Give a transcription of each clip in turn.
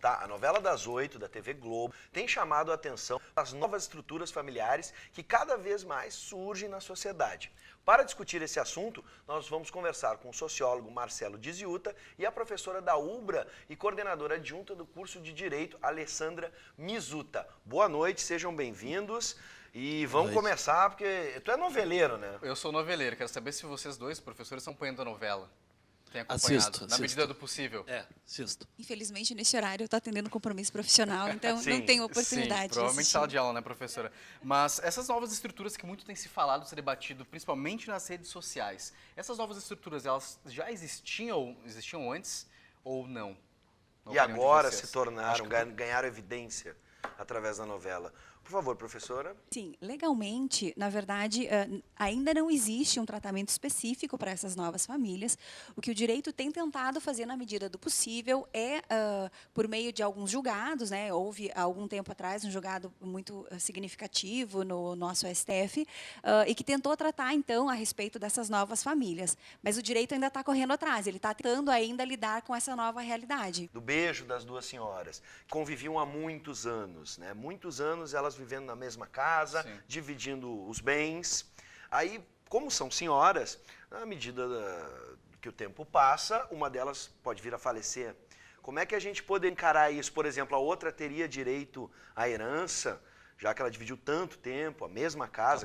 tá? A novela das 8 da TV Globo tem chamado a atenção das novas estruturas familiares que cada vez mais surgem na sociedade. Para discutir esse assunto, nós vamos conversar com o sociólogo Marcelo Diziuta e a professora da UBRA e coordenadora adjunta do curso de Direito, Alessandra Mizuta. Boa noite, sejam bem-vindos. E vamos começar, porque tu é noveleiro, né? Eu sou noveleiro, quero saber se vocês dois, professores, estão acompanhando a novela. Tem acompanhado, Assisto. na medida do possível. Assisto. Infelizmente, nesse horário, eu estou atendendo compromisso profissional, então não tenho oportunidade. Sim, provavelmente sala de aula, né, professora? Mas essas novas estruturas que muito tem se falado, se debatido, principalmente nas redes sociais, essas novas estruturas, elas já existiam antes ou não? E agora se tornaram, ganharam evidência através da novela. Por favor, professora. Sim, legalmente, na verdade, ainda não existe um tratamento específico para essas novas famílias. O que o direito tem tentado fazer na medida do possível é, por meio de alguns julgados, né? Houve, há algum tempo atrás, um julgado muito significativo no nosso STF, e que tentou tratar, então, a respeito dessas novas famílias. Mas o direito ainda está correndo atrás, ele está tentando ainda lidar com essa nova realidade. Do beijo das duas senhoras, conviviam há muitos anos, né? Muitos anos elas vivendo na mesma casa, sim, dividindo os bens. Aí, como são senhoras, na medida que o tempo passa, uma delas pode vir a falecer. Como é que a gente pode encarar isso? Por exemplo, a outra teria direito à herança, já que ela dividiu tanto tempo, a mesma casa.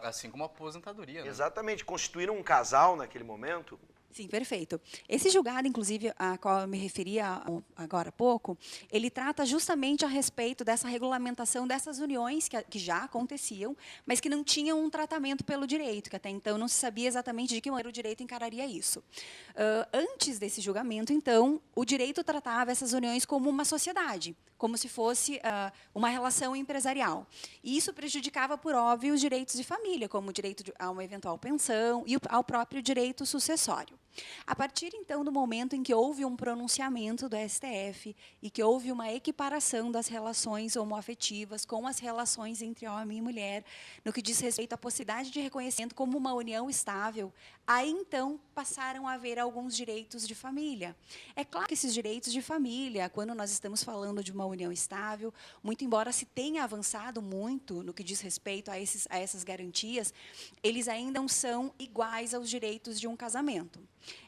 Assim como a aposentadoria, né? Exatamente. Constituíram um casal naquele momento. Sim, perfeito. Esse julgado, inclusive, a qual eu me referia agora há pouco, ele trata justamente a respeito dessa regulamentação dessas uniões que já aconteciam, mas que não tinham um tratamento pelo direito, que até então não se sabia exatamente de que maneira o direito encararia isso. Antes desse julgamento, então, o direito tratava essas uniões como uma sociedade, como se fosse uma relação empresarial. E isso prejudicava, por óbvio, os direitos de família, como o direito a uma eventual pensão e ao próprio direito sucessório. A partir, então, do momento em que houve um pronunciamento do STF e que houve uma equiparação das relações homoafetivas com as relações entre homem e mulher, no que diz respeito à possibilidade de reconhecimento como uma união estável, aí, então, passaram a haver alguns direitos de família. É claro que esses direitos de família, quando nós estamos falando de uma união estável, muito embora se tenha avançado muito no que diz respeito a essas garantias, eles ainda não são iguais aos direitos de um casamento.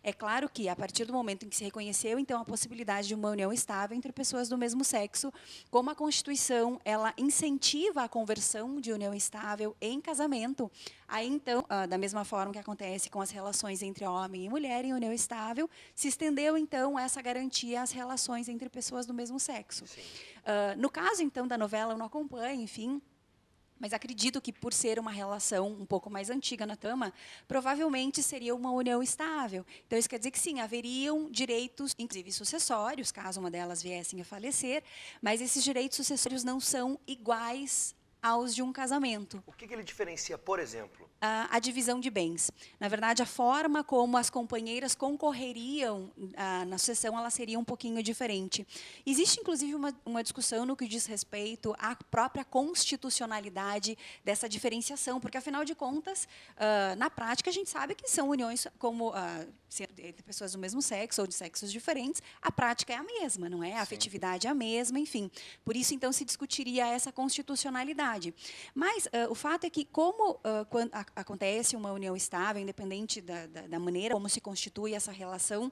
É claro que, a partir do momento em que se reconheceu, então, a possibilidade de uma união estável entre pessoas do mesmo sexo, como a Constituição ela incentiva a conversão de união estável em casamento, aí, então, da mesma forma que acontece com as relações entre homem e mulher em união estável, se estendeu, então, essa garantia às relações entre pessoas do mesmo sexo. No caso, então, da novela, eu não acompanho, enfim, mas acredito que, por ser uma relação um pouco mais antiga na trama, provavelmente seria uma união estável. Então, isso quer dizer que, sim, haveriam direitos, inclusive sucessórios, caso uma delas viessem a falecer, mas esses direitos sucessórios não são iguais aos de um casamento. O que ele diferencia, por exemplo? A divisão de bens. Na verdade, a forma como as companheiras concorreriam na sucessão, ela seria um pouquinho diferente. Existe, inclusive, uma discussão no que diz respeito à própria constitucionalidade dessa diferenciação, porque, afinal de contas, na prática, a gente sabe que são uniões como entre pessoas do mesmo sexo ou de sexos diferentes, a prática é a mesma, não é? A afetividade é a mesma, enfim. Por isso, então, se discutiria essa constitucionalidade. Mas o fato é que, como quando acontece uma união estável, independente da maneira como se constitui essa relação,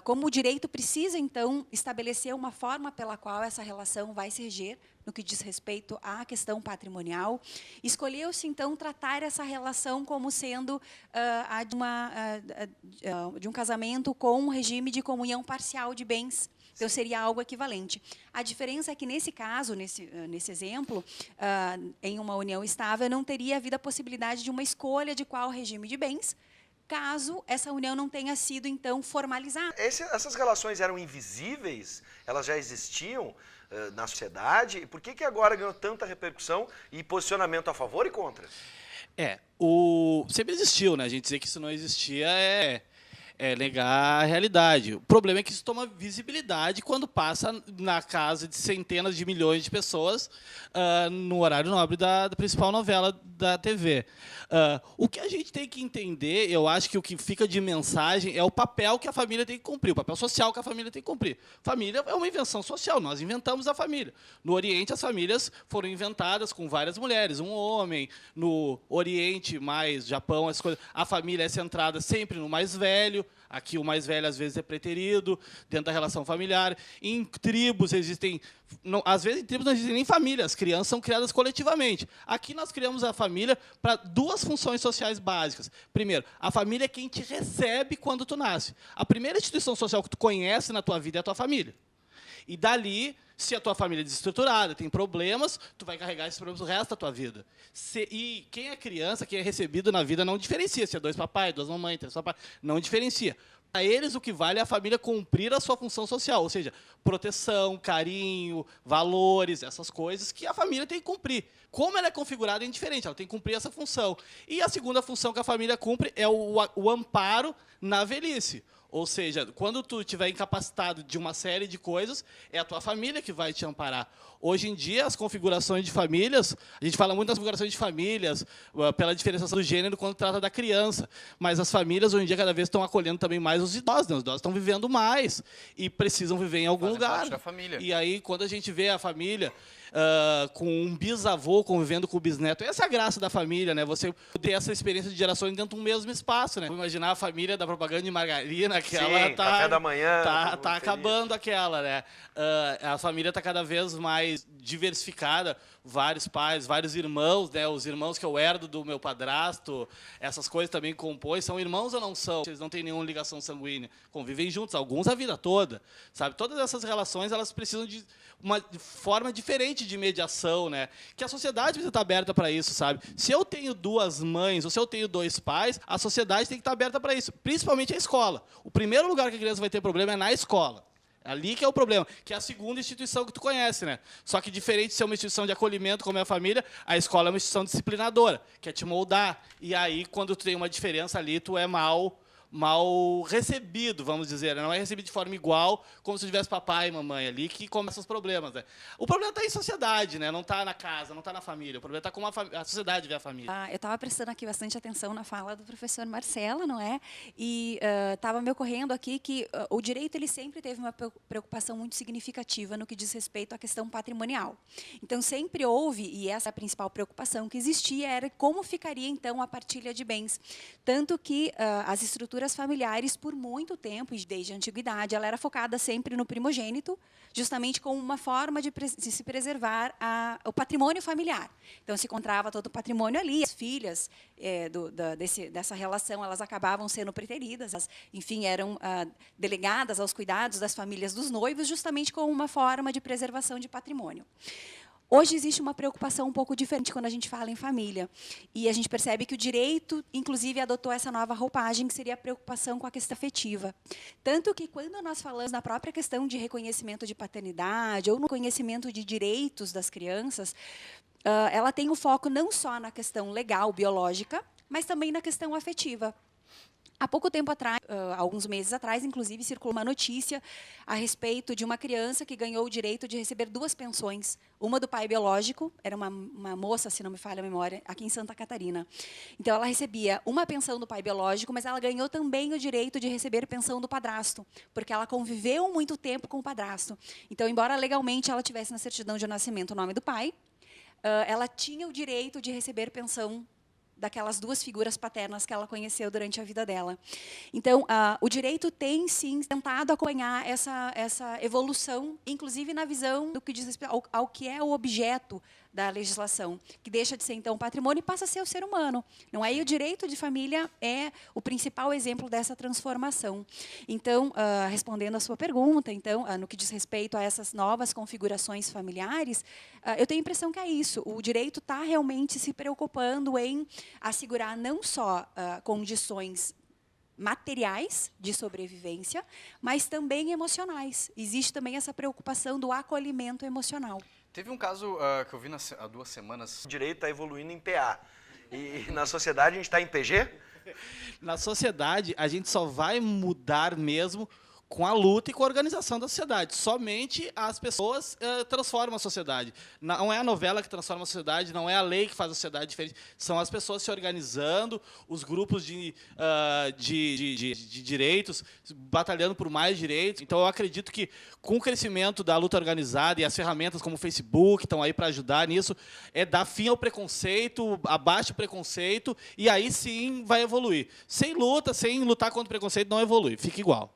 como o direito precisa, então, estabelecer uma forma pela qual essa relação vai se reger, no que diz respeito à questão patrimonial, escolheu-se, então, tratar essa relação como sendo a de um casamento com um regime de comunhão parcial de bens. Então, seria algo equivalente. A diferença é que, nesse caso, nesse exemplo, em uma união estável, não teria havido a possibilidade de uma escolha de qual regime de bens, caso essa união não tenha sido, então, formalizada. Essas relações eram invisíveis? Elas já existiam na sociedade? Por que agora ganhou tanta repercussão e posicionamento a favor e contra? Sempre existiu, né? A gente dizer que isso não existia é É negar a realidade. O problema é que isso toma visibilidade quando passa na casa de centenas de milhões de pessoas no horário nobre da principal novela da TV. O que a gente tem que entender, eu acho que o que fica de mensagem é o papel que a família tem que cumprir, o papel social que a família tem que cumprir. Família é uma invenção social, nós inventamos a família. No Oriente, as famílias foram inventadas com várias mulheres, um homem. No Oriente, mais Japão, as coisas, a família é centrada sempre no mais velho. Aqui o mais velho, às vezes, é preterido, dentro da relação familiar. Em tribos existem... Não, às vezes, em tribos não existem nem famílias. As crianças são criadas coletivamente. Aqui nós criamos a família para duas funções sociais básicas. Primeiro, a família é quem te recebe quando tu nasce. A primeira instituição social que tu conhece na tua vida é a tua família. E dali, se a tua família é desestruturada, tem problemas, tu vai carregar esses problemas o resto da tua vida. E quem é criança, quem é recebido na vida, não diferencia se é 2 papais, 2 mamães, 3 papais, não diferencia. Para eles, o que vale é a família cumprir a sua função social, ou seja, proteção, carinho, valores, essas coisas que a família tem que cumprir. Como ela é configurada é indiferente, ela tem que cumprir essa função. E a segunda função que a família cumpre é o amparo na velhice. Ou seja, quando tu estiver incapacitado de uma série de coisas, é a tua família que vai te amparar. Hoje em dia, as configurações de famílias, a gente fala muito das configurações de famílias, pela diferenciação do gênero quando trata da criança, mas as famílias, hoje em dia, cada vez estão acolhendo também mais os idosos, né? Os idosos estão vivendo mais e precisam viver em algum lugar. Parte da família. E aí, quando a gente vê a família com um bisavô convivendo com o bisneto, essa é a graça da família, né? Você ter essa experiência de gerações dentro de um mesmo espaço, né? Vou imaginar a família da propaganda de margarina, que ela café da manhã, tá acabando aquela, né? A família está cada vez mais diversificada, vários pais, vários irmãos, né? Os irmãos que eu herdo do meu padrasto, essas coisas também compõem, são irmãos ou não são? Eles não têm nenhuma ligação sanguínea, convivem juntos, alguns a vida toda, sabe? Todas essas relações, elas precisam de uma forma diferente de mediação, né? Que a sociedade precisa estar aberta para isso, sabe? Se eu tenho 2 mães ou se eu tenho 2 pais, a sociedade tem que estar aberta para isso, principalmente a escola. O primeiro lugar que a criança vai ter problema é na escola. Ali que é o problema, que é a segunda instituição que tu conhece, né? Só que diferente de ser uma instituição de acolhimento como é a família, a escola é uma instituição disciplinadora, que é te moldar. E aí, quando tu tem uma diferença ali, tu é mal recebido, vamos dizer. Não é recebido de forma igual, como se tivesse papai e mamãe ali, que começam os problemas, né? O problema está em sociedade, né? Não está na casa, não está na família. O problema está como a sociedade vê a família. Eu estava prestando aqui bastante atenção na fala do professor Marcelo, não é? E estava me ocorrendo aqui que o direito ele sempre teve uma preocupação muito significativa no que diz respeito à questão patrimonial. Então, sempre houve, e essa é a principal preocupação que existia, era como ficaria, então, a partilha de bens. Tanto que as estruturas familiares, por muito tempo, e desde a antiguidade, ela era focada sempre no primogênito, justamente como uma forma de se preservar o patrimônio familiar. Então, se encontrava todo o patrimônio ali. As filhas dessa relação, elas acabavam sendo preteridas, elas, enfim, eram delegadas aos cuidados das famílias dos noivos, justamente como uma forma de preservação de patrimônio. Hoje existe uma preocupação um pouco diferente quando a gente fala em família. E a gente percebe que o direito, inclusive, adotou essa nova roupagem, que seria a preocupação com a questão afetiva. Tanto que, quando nós falamos na própria questão de reconhecimento de paternidade ou no conhecimento de direitos das crianças, ela tem o foco não só na questão legal, biológica, mas também na questão afetiva. Há pouco tempo atrás, alguns meses atrás, inclusive, circulou uma notícia a respeito de uma criança que ganhou o direito de receber 2 pensões. Uma do pai biológico, era uma moça, se não me falha a memória, aqui em Santa Catarina. Então, ela recebia uma pensão do pai biológico, mas ela ganhou também o direito de receber pensão do padrasto, porque ela conviveu muito tempo com o padrasto. Então, embora legalmente ela tivesse na certidão de nascimento o nome do pai, ela tinha o direito de receber pensão daquelas 2 figuras paternas que ela conheceu durante a vida dela. Então, o direito tem, sim, tentado acompanhar essa evolução, inclusive na visão do que diz respeito ao que é o objeto da legislação, que deixa de ser, então, patrimônio e passa a ser o ser humano. Não é? E o direito de família é o principal exemplo dessa transformação. Então, respondendo a sua pergunta, então, no que diz respeito a essas novas configurações familiares, eu tenho a impressão que é isso. O direito está realmente se preocupando em assegurar não só condições materiais de sobrevivência, mas também emocionais. Existe também essa preocupação do acolhimento emocional. Teve um caso que eu vi há 2 semanas. O direito está evoluindo em PA. E na sociedade a gente está em PG? Na sociedade, a gente só vai mudar mesmo com a luta e com a organização da sociedade. Somente as pessoas transformam a sociedade. Não é a novela que transforma a sociedade, não é a lei que faz a sociedade diferente, são as pessoas se organizando, os grupos de direitos, batalhando por mais direitos. Então, eu acredito que, com o crescimento da luta organizada e as ferramentas como o Facebook estão aí para ajudar nisso, é dar fim ao preconceito, abaixo o preconceito, e aí sim vai evoluir. Sem luta, sem lutar contra o preconceito, não evolui, fica igual.